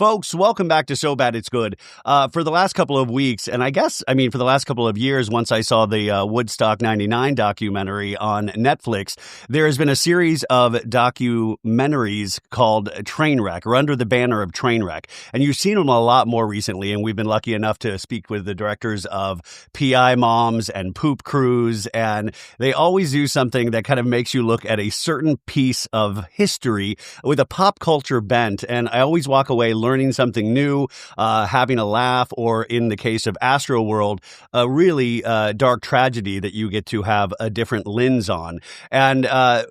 Folks, welcome back to So Bad It's Good. For the last couple of weeks, and for the last couple of years, once I saw the Woodstock 99 documentary on Netflix, there has been a series of documentaries called Trainwreck, or under the banner of Trainwreck. And you've seen them a lot more recently, and we've been lucky enough to speak with the directors of PI Moms and Poop Cruise, and they always do something that kind of makes you look at a certain piece of history with a pop culture bent. And I always walk away learning something new, having a laugh, or in the case of Astroworld, a really dark tragedy that you get to have a different lens on. And I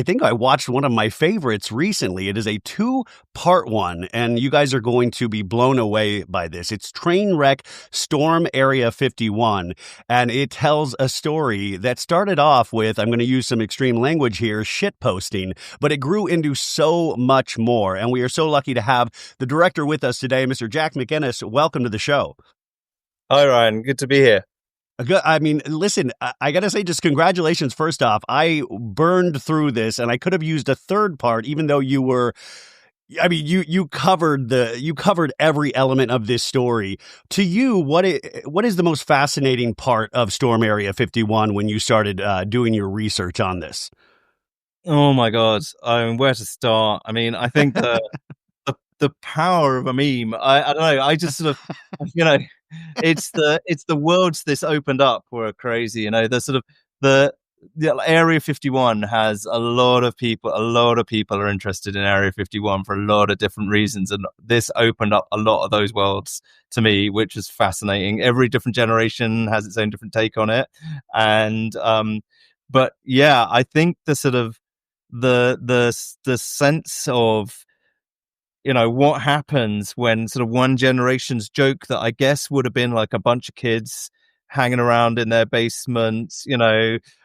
think I watched one of my favorites recently. It is a 2-part one, and you guys are going to be blown away by this. It's Trainwreck Storm Area 51, and it tells a story that started off with, I'm going to use some extreme language here, shit posting, but it grew into so much more. And we are so lucky to have the director with us today, Mr. Jack MacInnes. Welcome to the show. Hi, Ryan. Good to be here. I mean, listen, I got to say, just congratulations. First off, I burned through this, and I could have used a third part, even though you covered every element of this story. To you, what is the most fascinating part of Storm Area 51 when you started doing your research on this? Oh my God. Where to start? I mean, I think the power of a meme. I don't know. I just sort of, it's the worlds this opened up were crazy. The Area 51 has a lot of people are interested in Area 51 for a lot of different reasons. And this opened up a lot of those worlds to me, which is fascinating. Every different generation has its own different take on it. And, but yeah, I think the sort of, the sense of, what happens when sort of one generation's joke that I guess would have been like a bunch of kids hanging around in their basements,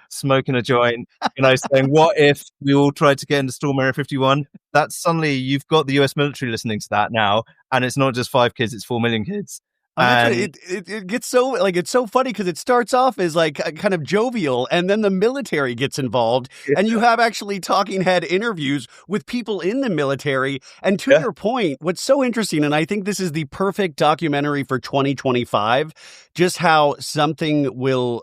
smoking a joint, saying, what if we all tried to get into Storm Area 51? That's suddenly you've got the US military listening to that now, and it's not just 5 kids, it's 4 million kids. It gets so, it's so funny because it starts off as like kind of jovial, and then the military gets involved, and you have actually talking head interviews with people in the military. And to your point, what's so interesting, and I think this is the perfect documentary for 2025, just how something will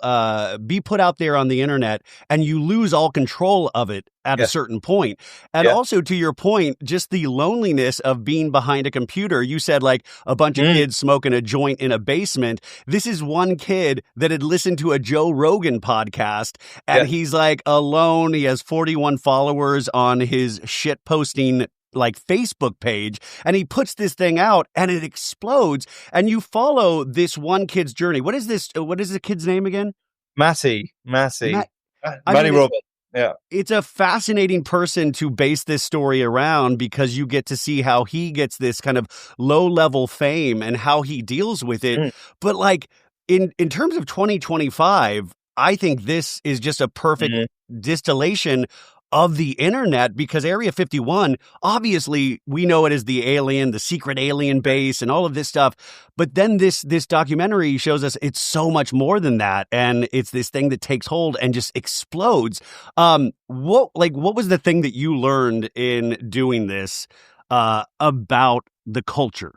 be put out there on the internet and you lose all control of it at a certain point. And also, to your point, just the loneliness of being behind a computer. You said like a bunch of kids smoking a joint in a basement. This is one kid that had listened to a Joe Rogan podcast, and he's like alone. He has 41 followers on his shit posting like Facebook page, and he puts this thing out and it explodes, and you follow this one kid's journey. What is the kid's name again? Matty Robert. Yeah. It's a fascinating person to base this story around, because you get to see how he gets this kind of low-level fame and how he deals with it. But like in terms of 2025, I think this is just a perfect distillation of the internet, because Area 51, obviously we know it as the secret alien base and all of this stuff. But then this documentary shows us it's so much more than that. And it's this thing that takes hold and just explodes. What was the thing that you learned in doing this, about the culture?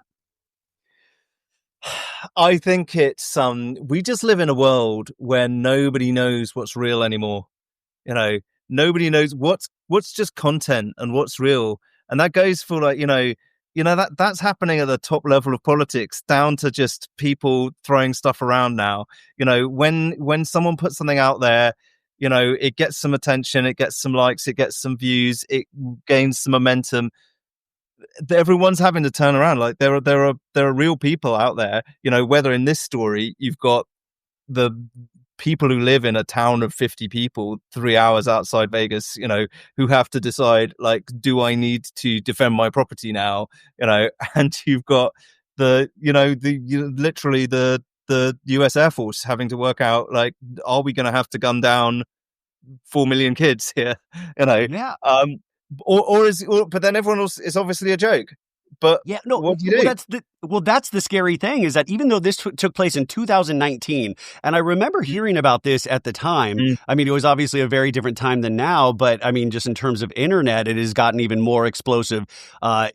I think it's, we just live in a world where nobody knows what's real anymore. Nobody knows what's just content and what's real. And that goes for that's happening at the top level of politics, down to just people throwing stuff around now. When someone puts something out there, it gets some attention, it gets some likes, it gets some views, it gains some momentum. Everyone's having to turn around. Like there are real people out there, whether in this story, you've got the people who live in a town of 50 people 3 hours outside Vegas, who have to decide, like, do I need to defend my property now? And you've got literally the US Air Force having to work out, like, are we going to have to gun down 4 million kids here? Yeah. But then everyone else is obviously a joke. But what do you do? Well, that's the scary thing is that even though this took place in 2019, and I remember hearing about this at the time, Mm, I mean, it was obviously a very different time than now, but I mean, just in terms of internet, it has gotten even more explosive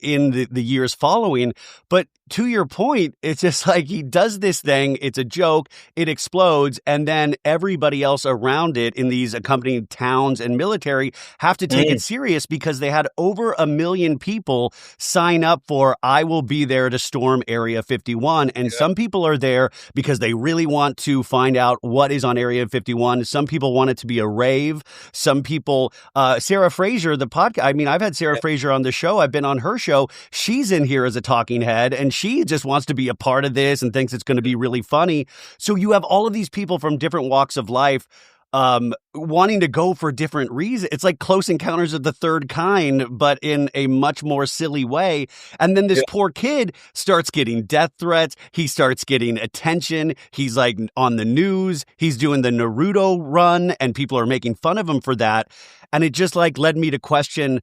in the years following. But to your point, it's just like he does this thing, it's a joke, it explodes, and then everybody else around it in these accompanying towns and military have to take mm, it serious because they had over 1 million people sign up for I will be there to storm Area 51. And yeah, some people are there because they really want to find out what is on Area 51. Some people want it to be a rave. Some people, Sarah Fraser, the podcast, I mean, I've had Sarah yeah, Fraser on the show. I've been on her show. She's in here as a talking head and she just wants to be a part of this and thinks it's going to be really funny. So you have all of these people from different walks of life wanting to go for different reasons. It's like Close Encounters of the Third Kind, but in a much more silly way. And then this yeah, poor kid starts getting death threats. He starts getting attention. He's like on the news. He's doing the Naruto run and people are making fun of him for that. And it just like led me to question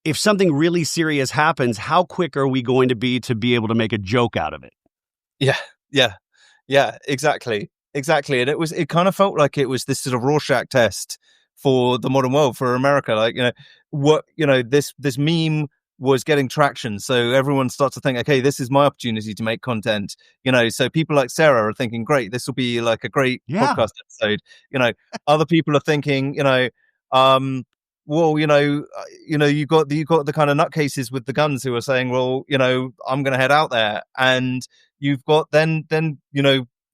if something really serious happens, how quick are we going to be able to make a joke out of it? yeah, yeah, yeah, exactly. Exactly. And it kind of felt like it was this sort of Rorschach test for the modern world, for America. Like, this meme was getting traction. So everyone starts to think, okay, this is my opportunity to make content. So people like Sarah are thinking, great, this will be like a great Yeah. podcast episode. Other people are thinking, well, you got the kind of nutcases with the guns who are saying, well, I'm going to head out there, and you've got then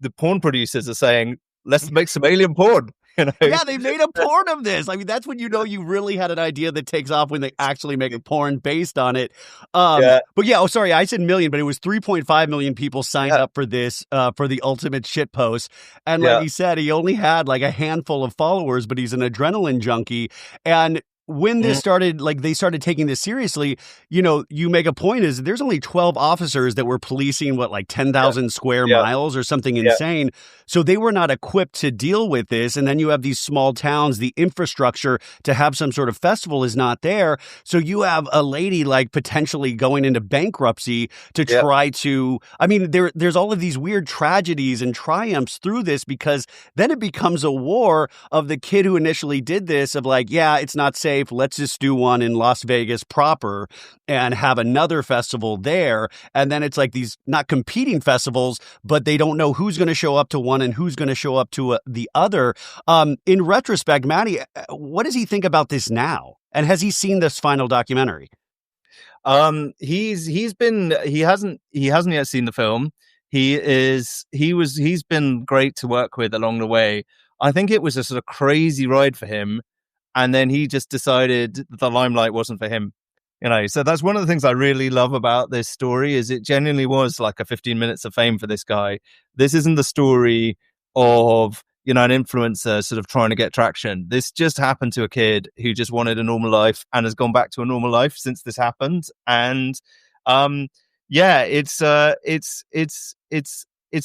the porn producers are saying, let's make some alien porn. Yeah, they made a porn of this. I mean, that's when you know you really had an idea that takes off when they actually make a porn based on it. Yeah, But yeah, sorry, I said million, but it was 3.5 million people signed yeah, up for this, for the ultimate shit post. And like yeah, he said, he only had like a handful of followers, but he's an adrenaline junkie. And when this mm, started, like they started taking this seriously, you make a point is there's only 12 officers that were policing like yeah, 10,000 square yeah, miles or something yeah, insane. So they were not equipped to deal with this. And then you have these small towns, the infrastructure to have some sort of festival is not there. So you have a lady like potentially going into bankruptcy to yeah, try to, I mean, there's all of these weird tragedies and triumphs through this because then it becomes a war of the kid who initially did this of like, yeah, it's not safe. Let's just do one in Las Vegas proper and have another festival there. And then it's like these not competing festivals, but they don't know who's going to show up to one and who's going to show up to the other. In retrospect, Maddie, what does he think about this now? And has he seen this final documentary? He's been he hasn't yet seen the film. He's been great to work with along the way. I think it was a sort of crazy ride for him, and then he just decided the limelight wasn't for him. So that's one of the things I really love about this story is it genuinely was like a 15 minutes of fame for this guy. This isn't the story of, an influencer sort of trying to get traction. This just happened to a kid who just wanted a normal life and has gone back to a normal life since this happened. And, yeah, it's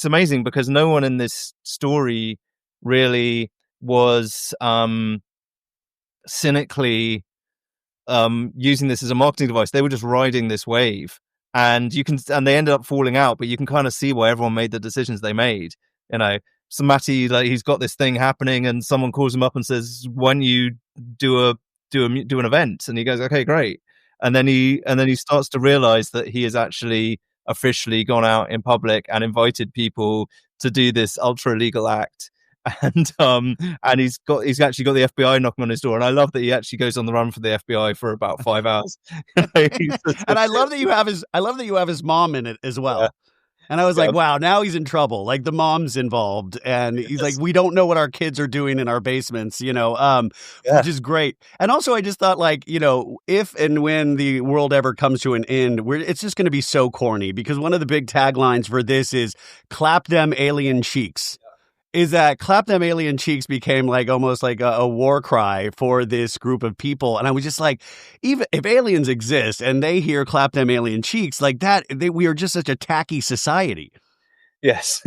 amazing because no one in this story really was, cynically using this as a marketing device. They were just riding this wave, and they ended up falling out, but you can kind of see why everyone made the decisions they made. So Matty, like, he's got this thing happening, and someone calls him up and says, "Why don't you do an event?" And he goes, "Okay, great." And then he starts to realize that he has actually officially gone out in public and invited people to do this ultra illegal act. And he's actually got the FBI knocking on his door, and I love that he actually goes on the run for the FBI for about 5 hours. And I love that you have his mom in it as well. Yeah, And I was yeah, like, wow, now he's in trouble. Like the mom's involved. And he's like, yes, we don't know what our kids are doing in our basements, yeah, which is great. And also I just thought like, if and when the world ever comes to an end, it's just going to be so corny because one of the big taglines for this is clap them alien cheeks. Is that clap them alien cheeks became like almost like a war cry for this group of people. And I was just like, even if aliens exist and they hear clap them alien cheeks like that, we are just such a tacky society. Yes.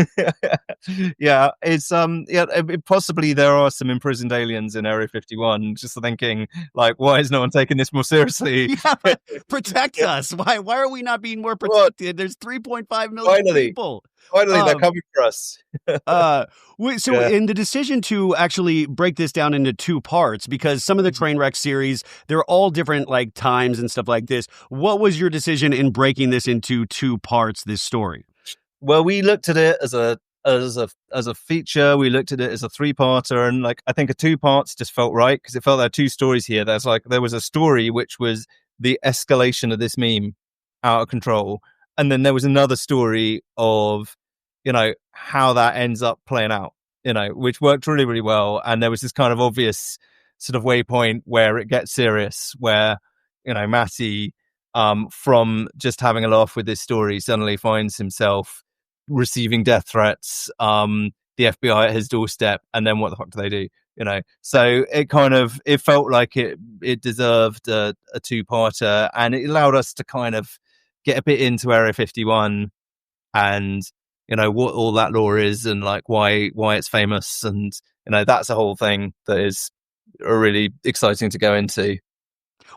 Yeah, it's yeah, possibly there are some imprisoned aliens in Area 51. Just thinking, like, why is no one taking this more seriously? Yeah, protect us. Why are we not being more Well, protected? There's 3.5 million finally, people. finally, they're Um, coming for us. so Yeah. in the decision to actually break this down into two parts, because some of the Trainwreck series, they're all different like times and stuff like this. What was your decision in breaking this into two parts, this story? Well, we looked at it as a feature. We looked at it as a three-parter, and like I think a two parts just felt right because it felt there are two stories here. There was a story which was the escalation of this meme out of control, and then there was another story of how that ends up playing out. Which worked really really well, and there was this kind of obvious sort of waypoint where it gets serious, where Matty from just having a laugh with this story suddenly finds himself receiving death threats, the FBI at his doorstep, and then what the fuck do they do? So it felt like it deserved a two-parter, and it allowed us to kind of get a bit into Area 51 and what all that lore is and like why it's famous, and that's a whole thing that is really exciting to go into.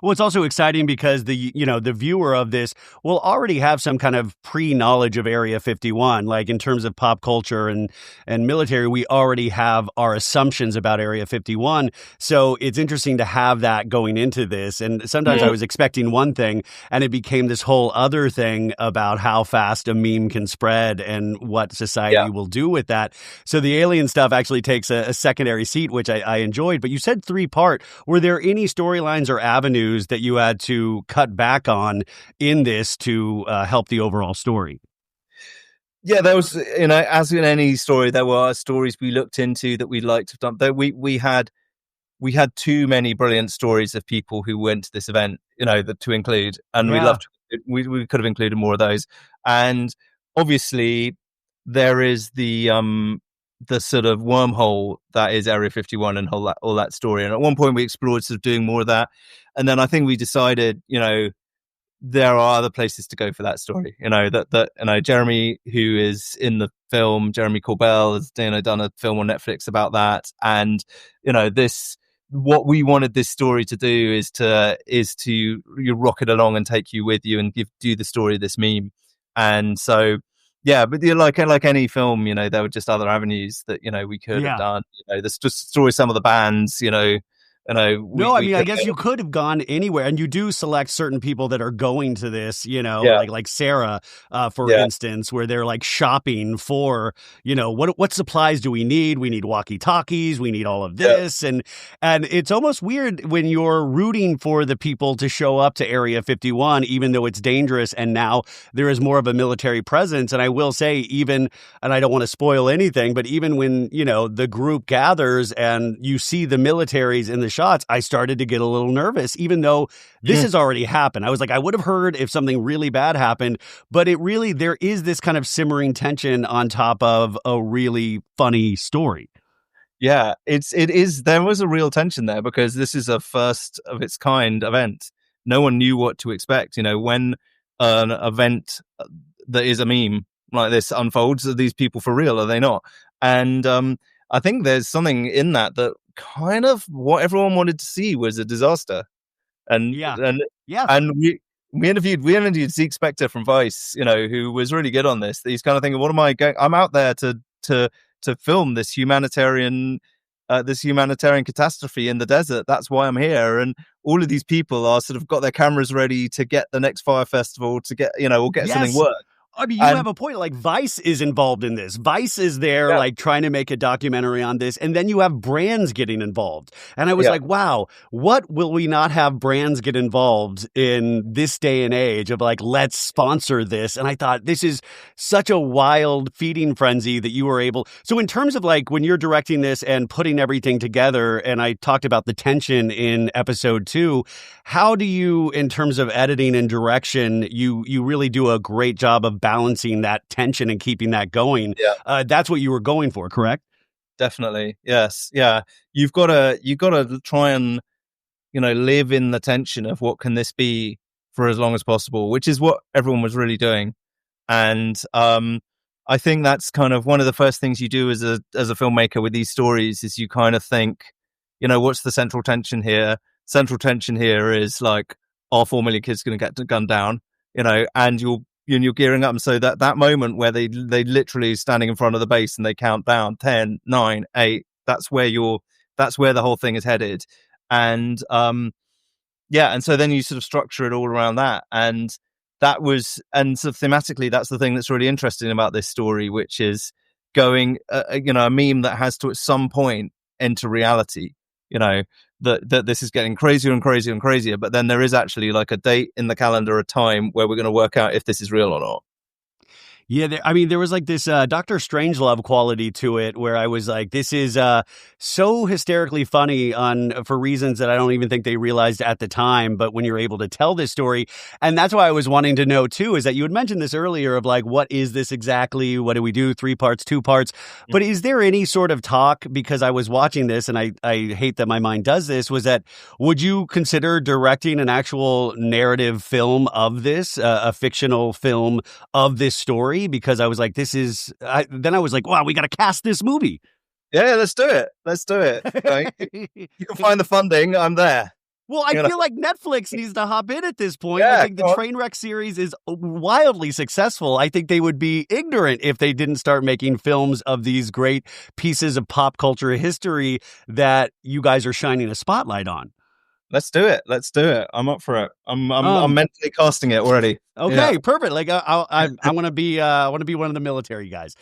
Well, it's also exciting because the viewer of this will already have some kind of pre-knowledge of Area 51, like in terms of pop culture and military. We already have our assumptions about Area 51, so it's interesting to have that going into this. And sometimes I was expecting one thing, and it became this whole other thing about how fast a meme can spread and what society will do with that. So the alien stuff actually takes a secondary seat, which I enjoyed. But you said three-part. Were there any storylines or avenues that you had to cut back on in this to help the overall story? Yeah, there was, as in any story, there were stories we looked into that we'd like to have done. Though we had too many brilliant stories of people who went to this event, to include, and Yeah. we could have included more of those. And obviously, there is the sort of wormhole that is Area 51 and all that story. And at one point, we explored sort of doing more of that, and then I think we decided, there are other places to go for that story. Jeremy, who is in the film, Jeremy Corbell, has done a film on Netflix about that, and this. What we wanted this story to do is to you rock it along and take you with you and do the story of this meme. And so yeah, but like any film, there were just other avenues that we could have Yeah. done. There's just story some of the bands, No, I we mean, I could guess you could have gone anywhere, and you do select certain people that are going to this, yeah like Sarah, for yeah instance, where they're like shopping for, what supplies do we need? We need walkie-talkies, we need all of yeah this, and it's almost weird when you're rooting for the people to show up to Area 51, even though it's dangerous, and now there is more of a military presence. And I will say, even, and I don't want to spoil anything, but even when the group gathers and you see the militaries in the shots, I started to get a little nervous, even though this has already happened. I was like, I would have heard if something really bad happened, but there is this kind of simmering tension on top of a really funny story. Yeah, there was a real tension there because this is a first of its kind event. No one knew what to expect. When an event that is a meme like this unfolds, are these people for real? Are they not? And I think there's something in that kind of what everyone wanted to see was a disaster. And Yeah. and Yeah. and we interviewed Zeke Spector from Vice, who was really good on this. He's kind of thinking, what am I going? I'm out there to film this humanitarian catastrophe in the desert. That's why I'm here. And all of these people are sort of got their cameras ready to get the next fire festival to get, or get something Yes. work. I mean, you And have a point. Like, Vice is involved in this. Vice is there, yeah, like, trying to make a documentary on this. And then you have brands getting involved. And I was yeah, like, wow, what will we not have brands get involved in this day and age of, like, let's sponsor this? And I thought, this is such a wild feeding frenzy that you were able. So, in terms of, like, when you're directing this and putting everything together, and I talked about the tension in episode 2, how do you, in terms of editing and direction, you really do a great job of balancing that tension and keeping that going. yeah. That's what you were going for, correct? Definitely. Yes. Yeah. You've got to try and, live in the tension of what can this be for as long as possible, which is what everyone was really doing. And I think that's kind of one of the first things you do as a filmmaker with these stories is you kind of think, what's the central tension here? Central tension here is like, are 4 million kids going to get gunned down? And you're gearing up, and so that moment where they literally standing in front of the base and they count down 10, 9, 8. That's where the whole thing is headed, and and so then you sort of structure it all around that, and sort of thematically, that's the thing that's really interesting about this story, which is going, a meme that has to at some point enter reality. That this is getting crazier and crazier and crazier, but then there is actually like a date in the calendar, a time where we're going to work out if this is real or not. Yeah, there was like this Dr. Strangelove quality to it where I was like, this is so hysterically funny for reasons that I don't even think they realized at the time. But when you're able to tell this story, and that's why I was wanting to know, too, is that you had mentioned this earlier of like, what is this exactly? What do we do? 3 parts, 2 parts. But is there any sort of talk? Because I was watching this and I hate that my mind does this, was that would you consider directing an actual narrative film of this, a fictional film of this story? Because I was like, then I was like, wow, we got to cast this movie. Yeah, let's do it. Right? You can find the funding. I'm there. Well, I feel like Netflix needs to hop in at this point. I think the Trainwreck series is wildly successful. I think they would be ignorant if they didn't start making films of these great pieces of pop culture history that you guys are shining a spotlight on. Let's do it. I'm up for it. I'm mentally casting it already. Okay, perfect. Like I want to be one of the military guys.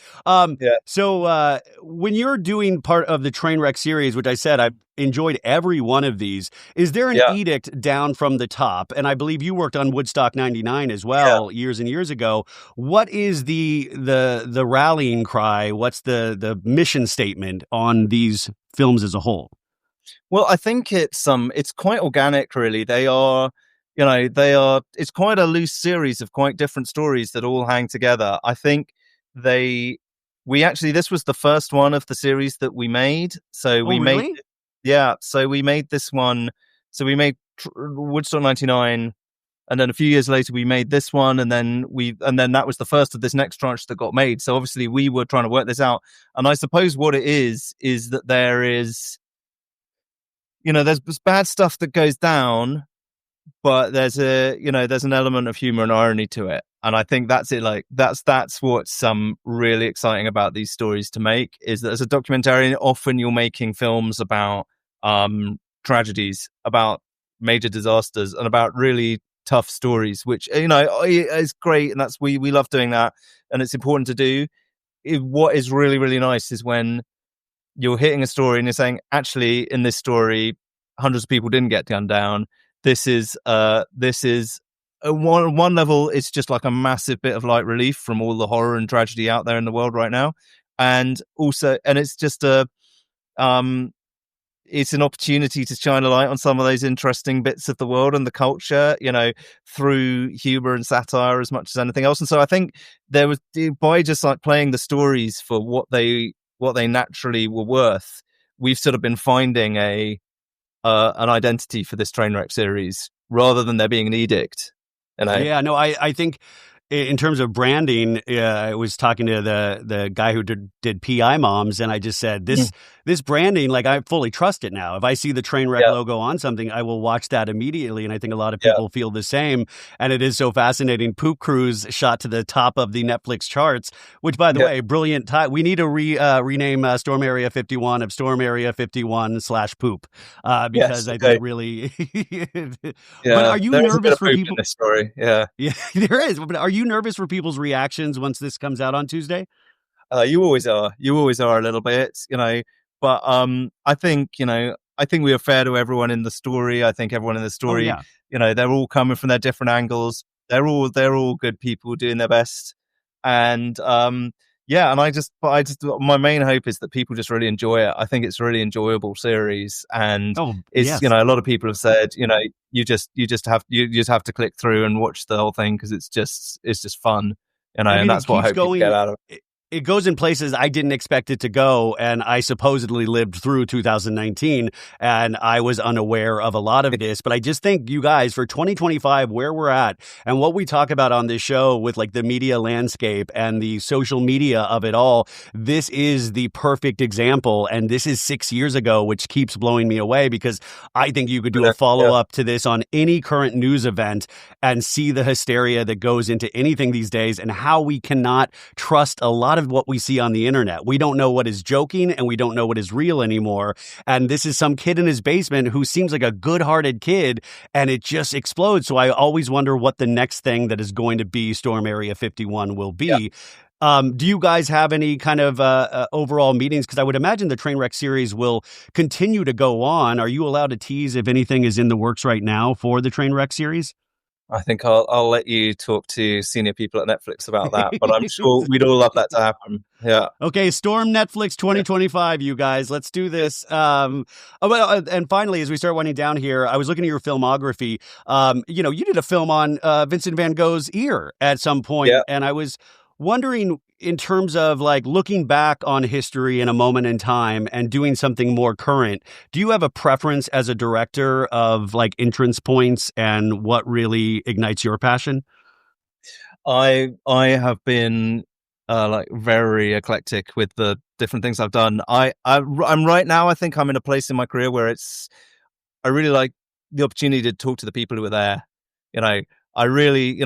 So when you're doing part of the Trainwreck series, which I said I've enjoyed every one of these, is there an edict down from the top? And I believe you worked on Woodstock 99 as well years and years ago. What is the rallying cry? What's the mission statement on these films as a whole? Well, I think it's quite organic, really. It's quite a loose series of quite different stories that all hang together. I think this was the first one of the series that we made. So we made this one. So we made Woodstock 99, and then a few years later we made this one, and then that was the first of this next tranche that got made. So obviously we were trying to work this out. And I suppose what it is that there is, there's bad stuff that goes down, but there's an element of humor and irony to it. And I think that's it. Like that's what's really exciting about these stories to make, is that as a documentarian, often you're making films about tragedies, about major disasters, and about really tough stories, which, is great. And we love doing that. And it's important to do. What is really, really nice is when you're hitting a story and you're saying, actually, in this story, hundreds of people didn't get gunned down. This is one level. It's just like a massive bit of light relief from all the horror and tragedy out there in the world right now, and it's just it's an opportunity to shine a light on some of those interesting bits of the world and the culture, through humor and satire as much as anything else. And so I think by just like playing the stories for what they naturally were worth, we've sort of been finding an identity for this Trainwreck series rather than there being an edict. Yeah, no, I think in terms of branding, I was talking to the guy who did PI Moms, and I just said, this branding, like, I fully trust it now. If I see the Trainwreck logo on something, I will watch that immediately, and I think a lot of people feel the same. And it is so fascinating. Poop Cruise shot to the top of the Netflix charts, which, by the way, brilliant time. We need to rename Storm Area 51 of Storm Area 51/poop, because I think really... But are you nervous for people? In this story? Yeah, there is. But are you nervous for people's reactions once this comes out on Tuesday? You always are a little bit, but I think we are fair to everyone in the story. I think everyone in the story, they're all coming from their different angles. They're all good people doing their best. And and my main hope is that people just really enjoy it. I think it's a really enjoyable series, and it's a lot of people have said, you just have to click through and watch the whole thing because it's just fun, and that's what I hope you get out of it. it goes in places I didn't expect it to go. And I supposedly lived through 2019 and I was unaware of a lot of this. But I just think you guys, for 2025, where we're at and what we talk about on this show with like the media landscape and the social media of it all, this is the perfect example. And this is 6 years ago, which keeps blowing me away because I think you could do a follow up to this on any current news event and see the hysteria that goes into anything these days and how we cannot trust a lot of what we see on the internet. We don't know what is joking and we don't know what is real anymore. And this is some kid in his basement who seems like a good-hearted kid and it just explodes. So I always wonder what the next thing that is going to be Storm Area 51 will be. Do you guys have any kind of overall meetings? Because I would imagine the Trainwreck series will continue to go on. Are you allowed to tease if anything is in the works right now for the Trainwreck series? I think I'll let you talk to senior people at Netflix about that, but I'm sure we'd all love that to happen. Yeah. Okay, Storm Netflix 2025, you guys. Let's do this. And finally, as we start winding down here, I was looking at your filmography. You did a film on Vincent van Gogh's ear at some point, and I was wondering, in terms of like looking back on history in a moment in time and doing something more current, do you have a preference as a director of like entrance points and what really ignites your passion? I have been like very eclectic with the different things I've done. I'm right now, I think I'm in a place in my career where I really like the opportunity to talk to the people who were there. I really,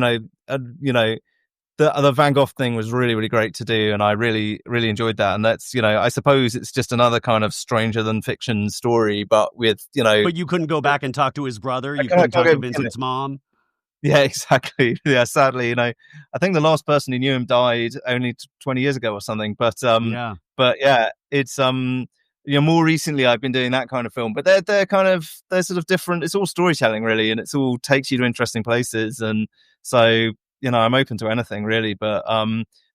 the Van Gogh thing was really, really great to do, and I really, really enjoyed that. And that's, I suppose it's just another kind of stranger than fiction story, but with, But you couldn't go back and talk to his brother. You couldn't talk to Vincent's mom. Yeah, exactly. Yeah, sadly, I think the last person who knew him died only 20 years ago or something. But yeah, it's more recently I've been doing that kind of film. But they're sort of different. It's all storytelling really, and it's all takes you to interesting places. And so I'm open to anything really. But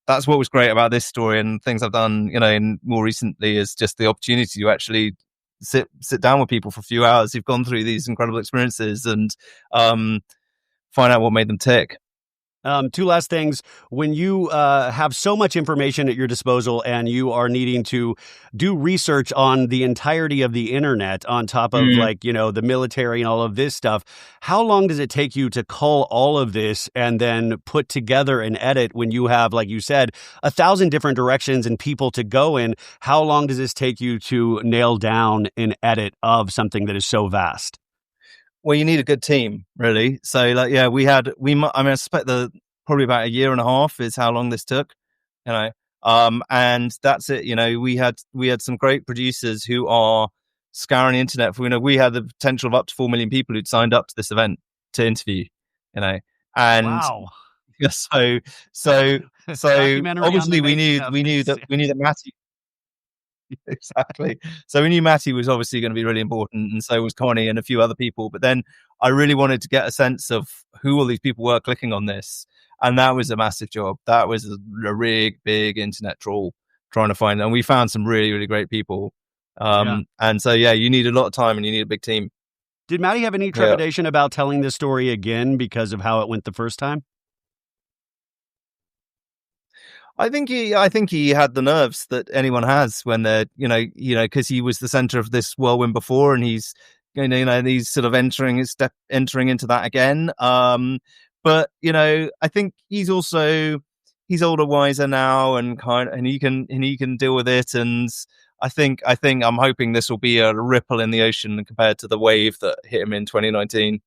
that's what was great about this story and things I've done. In more recently is just the opportunity to actually sit down with people for a few hours who've gone through these incredible experiences and find out what made them tick. Two last things. When you have so much information at your disposal and you are needing to do research on the entirety of the internet on top of the military and all of this stuff, how long does it take you to cull all of this and then put together an edit when you have, like you said, 1,000 different directions and people to go in? How long does this take you to nail down an edit of something that is so vast? Well, you need a good team, really. So, I suspect probably about 1.5 years is how long this took, and that's it. We had some great producers who are scouring the internet for, we had the potential of up to 4 million people who'd signed up to this event to interview, and wow. So obviously we knew that Matty. Exactly. So we knew Matty was obviously going to be really important, and so was Connie and a few other people. But then I really wanted to get a sense of who all these people were clicking on this, and that was a massive job. That was a big internet trawl trying to find, and we found some really, really great people. And so you need a lot of time and you need a big team. Did Matty have any trepidation about telling this story again because of how it went the first time? I think he had the nerves that anyone has when they're, because he was the center of this whirlwind before, and he's, he's sort of entering into that again. But I think he's older, wiser now, and he can deal with it. And I think I'm hoping this will be a ripple in the ocean compared to the wave that hit him in 2019.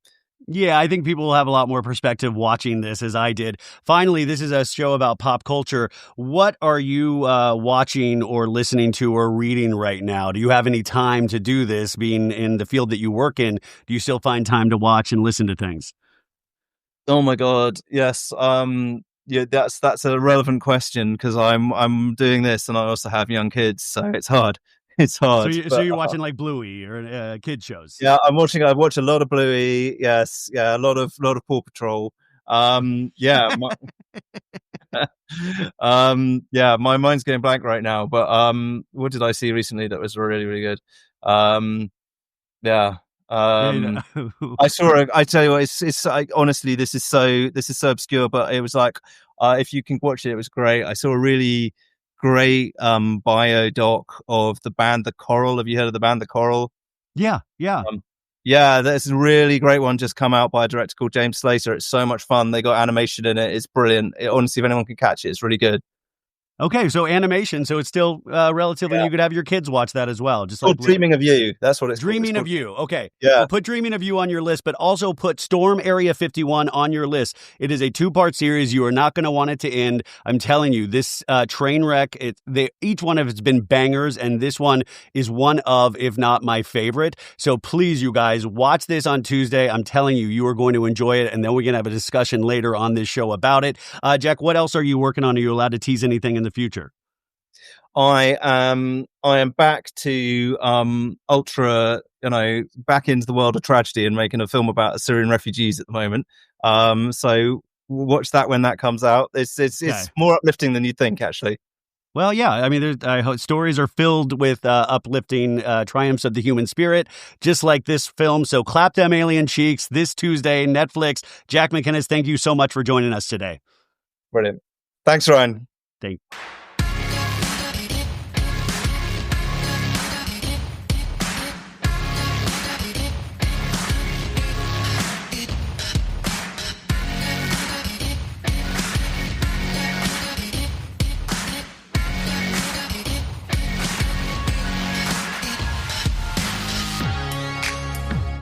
Yeah, I think people will have a lot more perspective watching this as I did. Finally, this is a show about pop culture. What are you watching or listening to or reading right now? Do you have any time to do this, being in the field that you work in? Do you still find time to watch and listen to things? Oh my God, yes. That's a relevant question because I'm doing this and I also have young kids, so it's hard. It's hard. So you're watching like Bluey or kid shows? Yeah, I watch a lot of Bluey. Yes, yeah, a lot of Paw Patrol. Yeah, my mind's going blank right now. But what did I see recently that was really, really good? I saw. I tell you what, it's honestly, this is so obscure, but it was like if you can watch it, it was great. I saw a really great bio doc of the band The Coral. Have you heard of the band The Coral? Yeah. Yeah, there's a really great one just come out by a director called James Slater. It's so much fun. They got animation in it. It's brilliant. Honestly, if anyone can catch it, it's really good. Okay, so animation, so it's still relatively. Yeah. You could have your kids watch that as well. Just like Dreaming of You. That's what it's Dreaming called. of You. Okay. Yeah. So put Dreaming of You on your list, but also put Storm Area 51 on your list. It is a 2-part series. You are not going to want it to end. I'm telling you, this Trainwreck, each one of it's been bangers, and this one is one of, if not my favorite. So please, you guys, watch this on Tuesday. I'm telling you, you are going to enjoy it, and then we're going to have a discussion later on this show about it. Jack, what else are you working on? Are you allowed to tease anything in the future? I am back to ultra, back into the world of tragedy and making a film about Syrian refugees at the moment. So watch that when that comes out. It's more uplifting than you'd think, actually. Well, yeah. I mean, stories are filled with uplifting triumphs of the human spirit, just like this film. So clap them alien cheeks this Tuesday, Netflix. Jack MacInnes, thank you so much for joining us today. Brilliant. Thanks, Ryan. Thank you.